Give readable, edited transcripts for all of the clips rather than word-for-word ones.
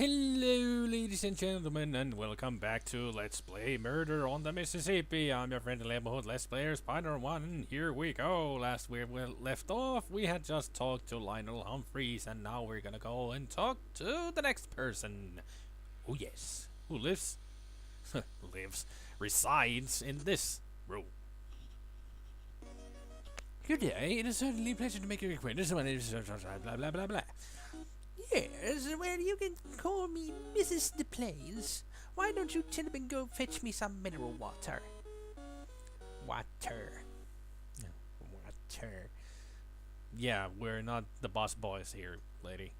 Hello, ladies and gentlemen, and welcome back to Let's Play Murder on the Mississippi. I'm your friend, the neighborhood Let's Players, Partner 1, and here we go. Last we left off, we had just talked to Lionel Humphreys, and now we're gonna go and talk to the next person. Oh yes, who lives, resides in this room. Good day, it is certainly a pleasure to make your acquaintance. My name is blah blah blah blah. Yes, well, you can call me Mrs. DePlains. Why don't you gentlemen go fetch me some mineral water? Water. Water. Yeah, we're not the boss boys here, lady.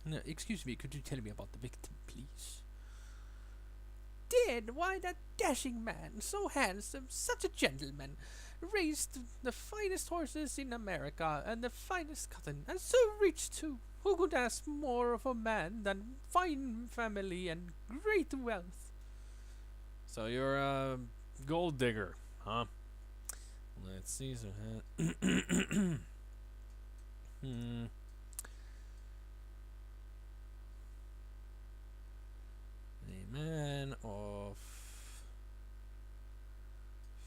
No, excuse me, could you tell me about the victim, please? Dead? Why, that dashing man, so handsome, such a gentleman, raised the finest horses in America and the finest cotton, and so rich too. Who could ask more of a man than fine family and great wealth? So you're a gold digger, huh? Let's see. So, A man of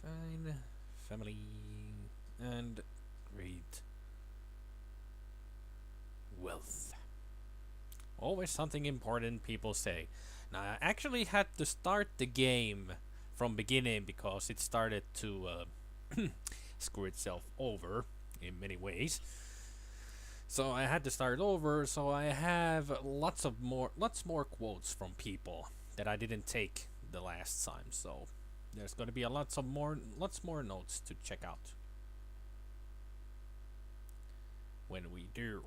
fine family and great wealth. Always something important, people say. Now, I actually had to start the game from beginning because it started to screw itself over in many ways. So I had to start over. So I have lots more quotes from people that I didn't take the last time. So there's going to be lots more notes to check out when we do.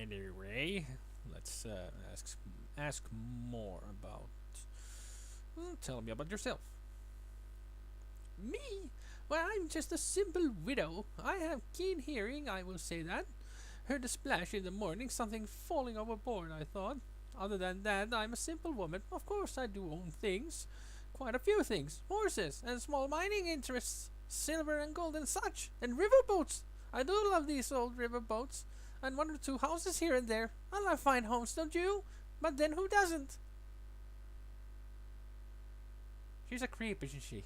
Anyway, let's ask more about. Well, tell me about yourself. Me? Well, I'm just a simple widow. I have keen hearing, I will say that. Heard a splash in the morning, something falling overboard, I thought. Other than that, I'm a simple woman. Of course, I do own things. Quite a few things. Horses and small mining interests. Silver and gold and such. And riverboats. I do love these old riverboats. And one or two houses here and there. I love fine homes, don't you? But then who doesn't? She's a creep, isn't she?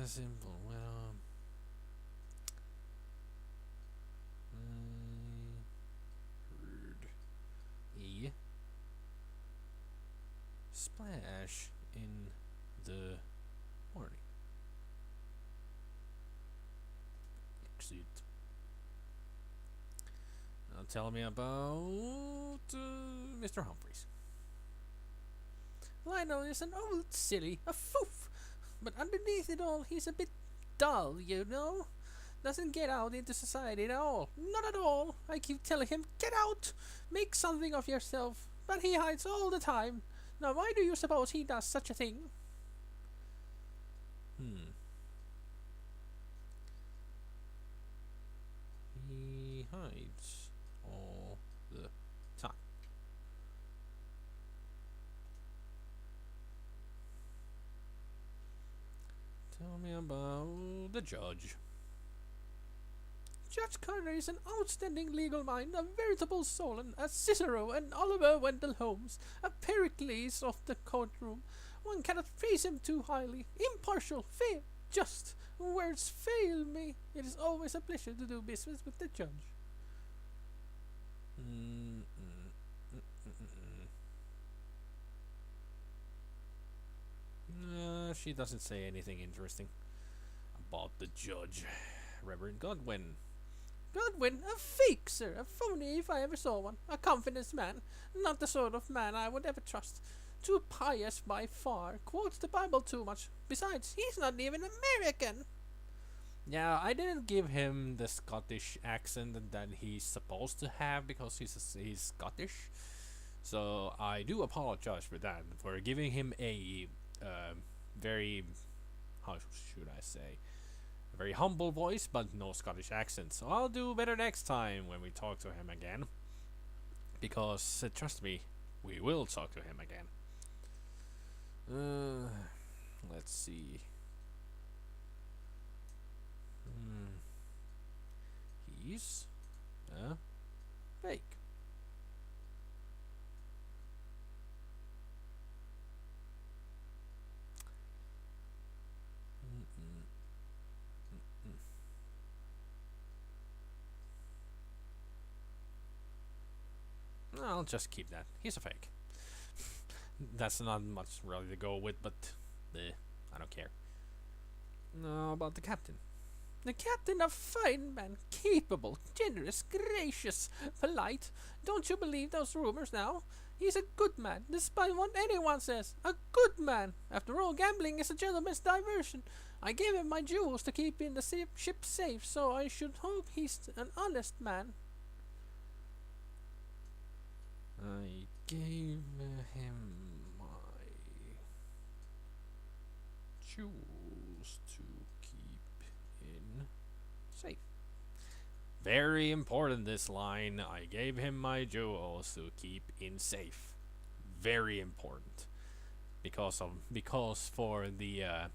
Simple. Well, I heard a splash in the morning. Exit. Now tell me about Mr. Humphreys. Lionel is an old silly, a foof. But underneath it all, he's a bit dull, you know. Doesn't get out into society at all. Not at all. I keep telling him, get out! Make something of yourself. But he hides all the time. Now why do you suppose he does such a thing? He hides all the time. Tell me about the judge. Judge Carter is an outstanding legal mind, a veritable Solon, a Cicero, an Oliver Wendell Holmes, a Pericles of the courtroom. One cannot praise him too highly. Impartial, fair, just. Words fail me. It is always a pleasure to do business with the judge. She doesn't say anything interesting about the judge. Reverend Godwin. Godwin, a fake, sir, a phony if I ever saw one. A confidence man, not the sort of man I would ever trust. Too pious by far, quotes the Bible too much. Besides, he's not even American. Yeah, I didn't give him the Scottish accent that he's supposed to have because he's Scottish. So I do apologize for that, for giving him a very, how should I say, a very humble voice, but no Scottish accent. So I'll do better next time when we talk to him again. Because, trust me, we will talk to him again. Let's see. He's fake. I'll just keep that. He's a fake. That's not much really to go with, but I don't care. No, about the captain. The captain, a fine man, capable, generous, gracious, polite. Don't you believe those rumors now? He's a good man, despite what anyone says. A good man. After all, gambling is a gentleman's diversion. I gave him my jewels to keep in the ship safe, so I should hope he's an honest man. I gave him my jewels to keep in safe. Very important, this line. I gave him my jewels to keep in safe. Very important. Because for the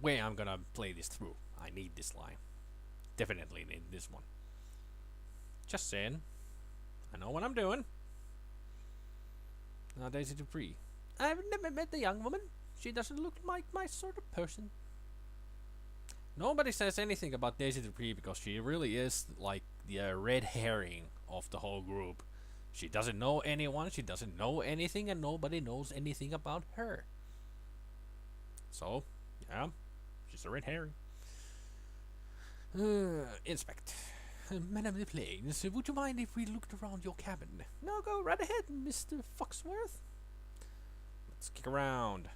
way I'm gonna play this through, I need this line. Definitely need this one. Just saying. I know what I'm doing. Now Daisy Dupree. I've never met the young woman. She doesn't look like my sort of person. Nobody says anything about Daisy Dupree because she really is like the red herring of the whole group. She doesn't know anyone, she doesn't know anything, and nobody knows anything about her. So, yeah, she's a red herring. Inspect. Madame de Plains, would you mind if we looked around your cabin? No, go right ahead, Mr. Foxworth. Let's kick around.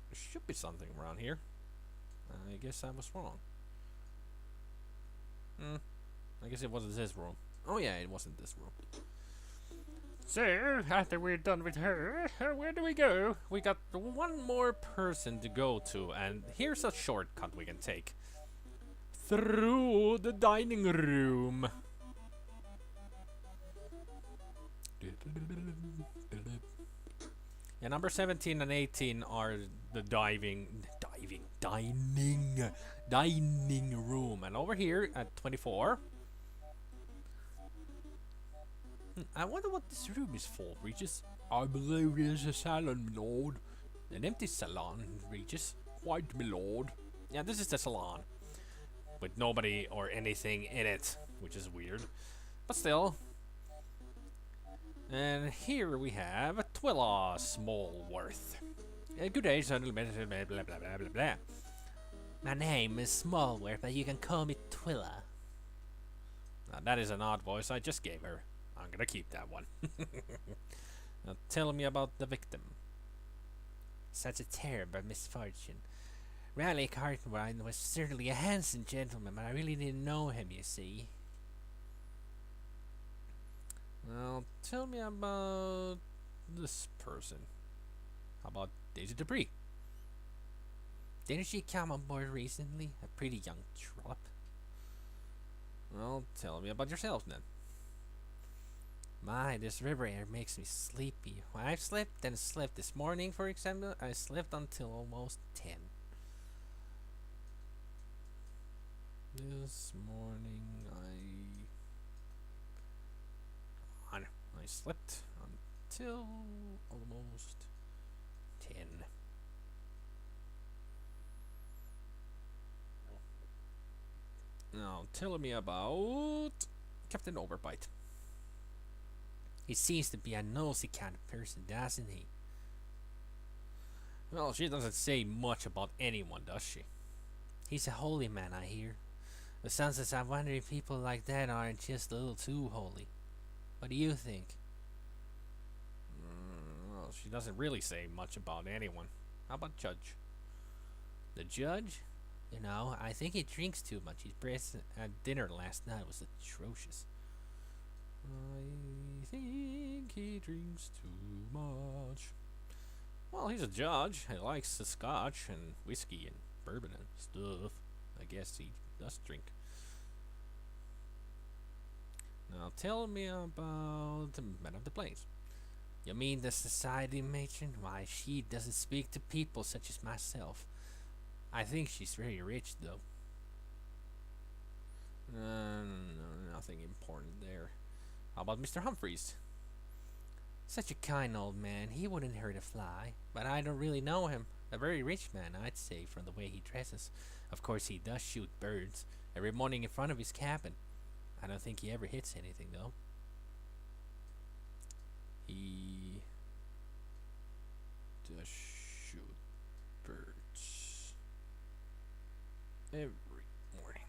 There should be something around here. I guess I was wrong. I guess it wasn't this room. Oh yeah, it wasn't this room. So, after we're done with her, where do we go? We got one more person to go to, and here's a shortcut we can take. Through the dining room. Yeah, number 17 and 18 are the dining room. And over here at 24... I wonder what this room is for, Regis. I believe it is a salon, my lord. An empty salon, Regis. Quite, my lord. Yeah, this is the salon. With nobody or anything in it, which is weird. But still. And here we have Twilla Smallworth. Good day, son. Blah, blah, blah, blah, blah, blah. My name is Smallworth, but you can call me Twilla. Now, that is an odd voice I just gave her. I'm gonna keep that one. Now tell me about the victim. Such a terrible misfortune. Riley Cartwright was certainly a handsome gentleman, but I really didn't know him, you see. Well, tell me about this person. How about Daisy Dupree? Didn't she come on board recently? A pretty young trollop. Well, tell me about yourself then. My, this river air makes me sleepy. When I've slept and slept this morning, for example, I slept until almost 10. This morning I slept until almost 10. Now tell me about Captain Overbite. He seems to be a nosy kind of person, doesn't he? Well, she doesn't say much about anyone, does she? He's a holy man, I hear. But sometimes I wonder if people like that aren't just a little too holy. What do you think? Well, she doesn't really say much about anyone. How about Judge? The Judge? You know, I think he drinks too much. His breath at dinner last night was atrocious. I think he drinks too much. Well, he's a judge. He likes the scotch and whiskey and bourbon and stuff. I guess he does drink. Now tell me about the Man of the Plains. You mean the society matron? Why, she doesn't speak to people such as myself. I think she's very rich, though. Nothing important there. How about Mr. Humphreys? Such a kind old man. He wouldn't hurt a fly. But I don't really know him. A very rich man, I'd say, from the way he dresses. Of course, he does shoot birds every morning in front of his cabin. I don't think he ever hits anything, though. He does shoot birds every morning.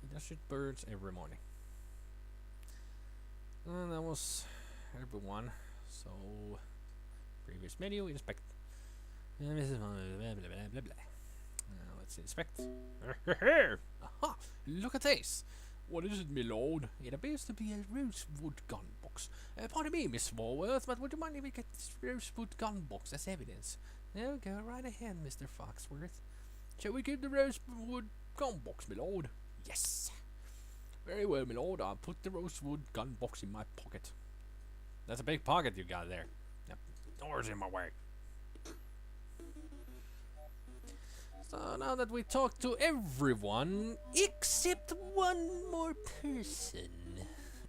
He does shoot birds every morning. And that was everyone. So, previous menu, inspect. Blah, blah, blah, blah. Let's inspect. Aha! Look at this! What is it, my lord? It appears to be a rosewood gun box. Pardon me, Miss Smallworth, but would you mind if we get this rosewood gun box as evidence? No, go right ahead, Mr. Foxworth. Shall we keep the rosewood gun box, my lord? Yes! Very well, my lord. I'll put the rosewood gun box in my pocket. That's a big pocket you got there. Now, door's in my way. So now that we talked to everyone except one more person,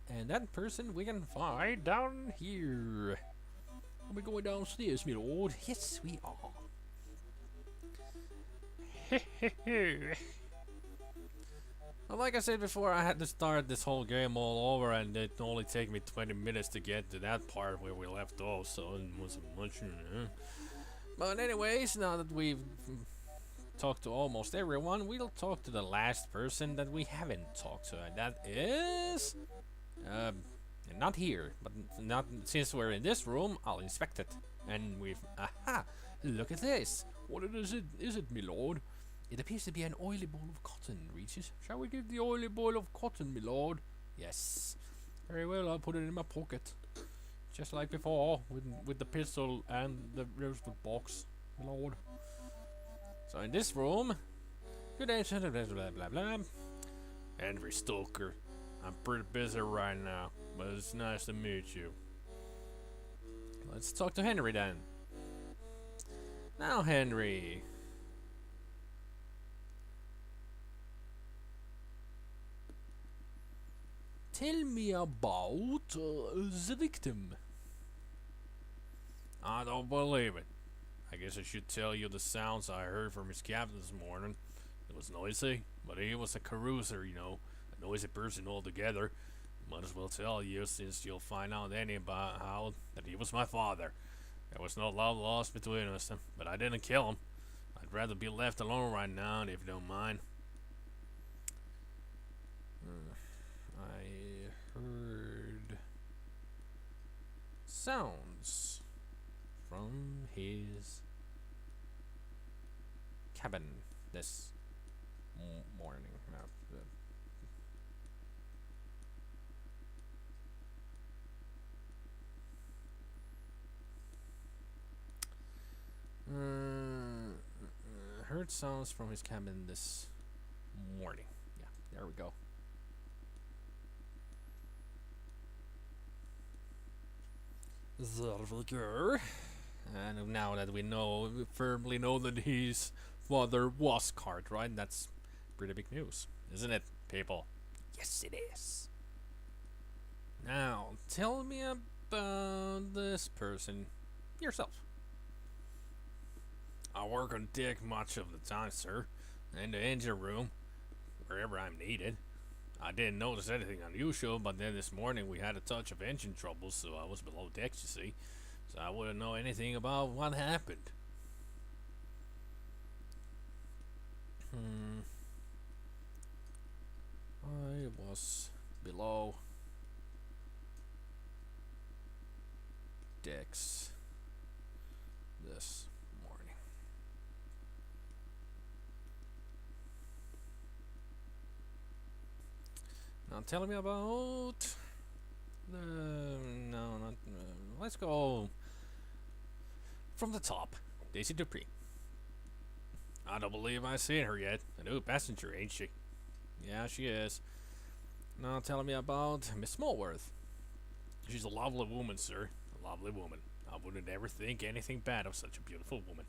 and that person we can find down here. Are we going downstairs, my lord? Yes, we are. Well, like I said before, I had to start this whole game all over, and it only took me 20 minutes to get to that part where we left off, so it wasn't much. But anyways, now that we've talked to almost everyone, we'll talk to the last person that we haven't talked to, and that is not here, but not since we're in this room. I'll inspect it, and aha, look at this. What is it, my lord? It appears to be an oily ball of cotton, Regis. Shall we give the oily ball of cotton, my lord? Yes. Very well, I'll put it in my pocket, just like before, with the pistol and the rosewood box, my lord. So in this room, good day, blah blah blah blah. Henry Stoker, I'm pretty busy right now, but it's nice to meet you. Let's talk to Henry then. Now, Henry. Tell me about the victim. I don't believe it. I guess I should tell you the sounds I heard from his cabin this morning. It was noisy, but he was a carouser, you know, a noisy person altogether. Might as well tell you, since you'll find out anyhow that he was my father. There was no love lost between us, but I didn't kill him. I'd rather be left alone right now, if you don't mind. I heard sounds from his cabin this morning. Heard sounds from his cabin this morning. Yeah, there we go. There we go. And now that we firmly know that his father was Cartwright, that's pretty big news, isn't it, people? Yes, it is. Now, tell me about this person yourself. I work on deck much of the time, sir, in the engine room, wherever I'm needed. I didn't notice anything unusual, but then this morning we had a touch of engine trouble, so I was below deck, you see. So I wouldn't know anything about what happened. I was below decks this morning. Now tell me about the... No, not... let's go from the top. Daisy Dupree. I don't believe I've seen her yet. A new passenger, ain't she? Yeah, she is. Now tell me about Miss Smallworth. She's a lovely woman, sir. A lovely woman. I wouldn't ever think anything bad of such a beautiful woman.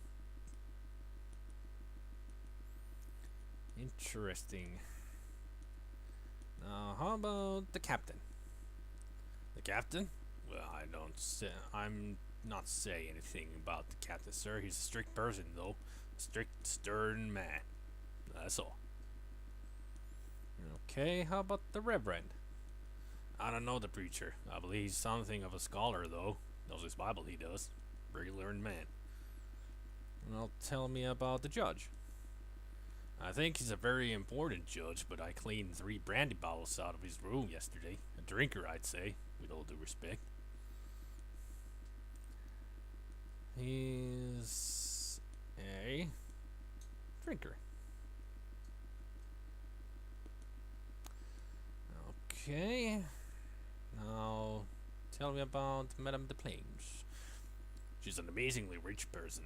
Interesting. Now, how about the captain? The captain? Well, I'm not say anything about the captain, sir. He's a strict person, though. A strict, stern man. That's all. Okay, how about the Reverend? I don't know the preacher. I believe he's something of a scholar, though. Knows his Bible, he does. Very learned man. Well, tell me about the judge. I think he's a very important judge, but I cleaned 3 brandy bottles out of his room yesterday. A drinker, I'd say, with all due respect. He's a drinker. Okay. Now, tell me about Madame de Plains. She's an amazingly rich person.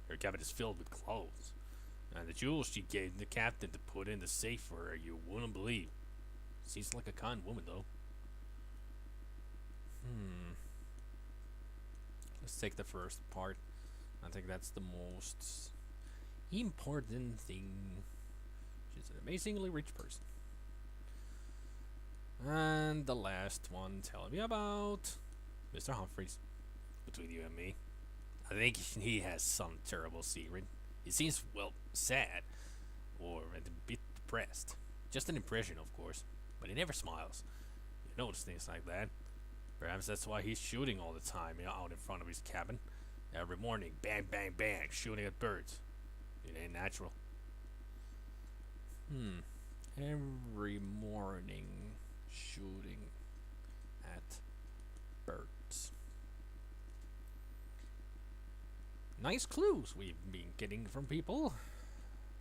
Her cabinet is filled with clothes. And the jewels she gave the captain to put in the safe for her, you wouldn't believe. Seems like a kind woman, though. Let's take the first part. I think that's the most important thing. She's an amazingly rich person. And the last one, tell me about Mr. Humphreys. Between you and me, I think he has some terrible secret. He seems, well, sad, or a bit depressed. Just an impression, of course, but he never smiles. You notice things like that. Perhaps that's why he's shooting all the time, out in front of his cabin. Every morning, bang, bang, bang, shooting at birds. It ain't natural. Every morning, shooting at birds. Nice clues we've been getting from people.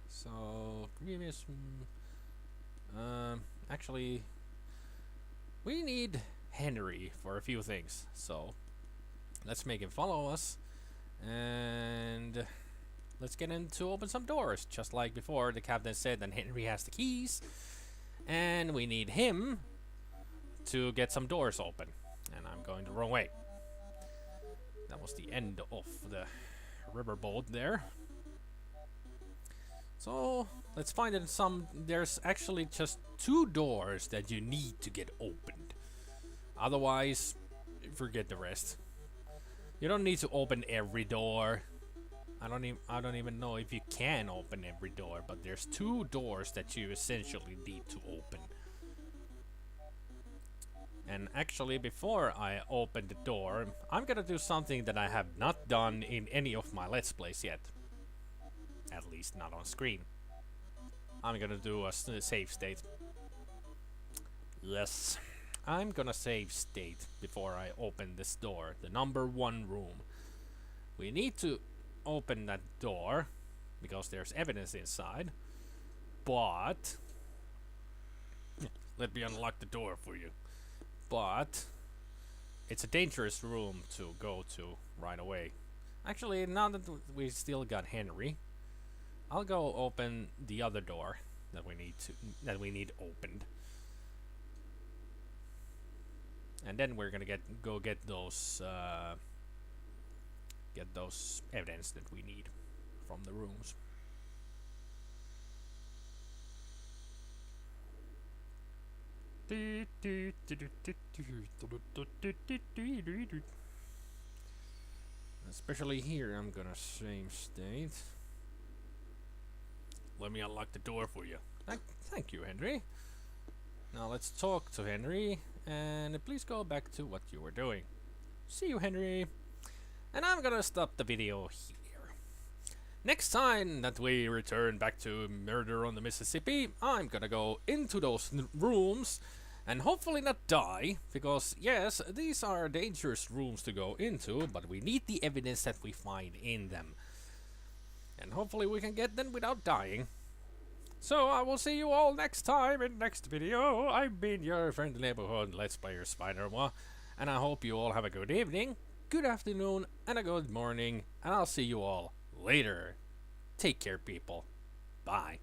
So, previous... actually, we need Henry for a few things. So, let's make him follow us. And let's get him to open some doors. Just like before, the captain said that Henry has the keys. And we need him to get some doors open. And I'm going the wrong way. That was the end of the riverboat there. So let's find it. There's actually just 2 doors that you need to get opened. Otherwise, forget the rest. You don't need to open every door. I don't even know if you can open every door, but there's 2 doors that you essentially need to open. And actually, before I open the door, I'm gonna do something that I have not done in any of my Let's Plays yet. At least not on screen. I'm gonna do a save state. Yes. I'm gonna save state before I open this door. The number 1 room. We need to open that door because there's evidence inside. But... let me unlock the door for you. But it's a dangerous room to go to right away. Actually, now that we still got Henry, I'll go open the other door that we need opened. And then we're gonna go get those evidence that we need from the rooms. Especially here, I'm gonna save state. Let me unlock the door for you. Thank you, Henry. Now let's talk to Henry, and please go back to what you were doing. See you, Henry. And I'm gonna stop the video here. Next time that we return back to Murder on the Mississippi, I'm gonna go into those rooms and hopefully not die, because yes, these are dangerous rooms to go into, but we need the evidence that we find in them. And hopefully we can get them without dying. So I will see you all next time in next video. I've been your friendly neighborhood Let's Player Spider-Man, and I hope you all have a good evening, good afternoon, and a good morning, and I'll see you all later. Take care, people. Bye.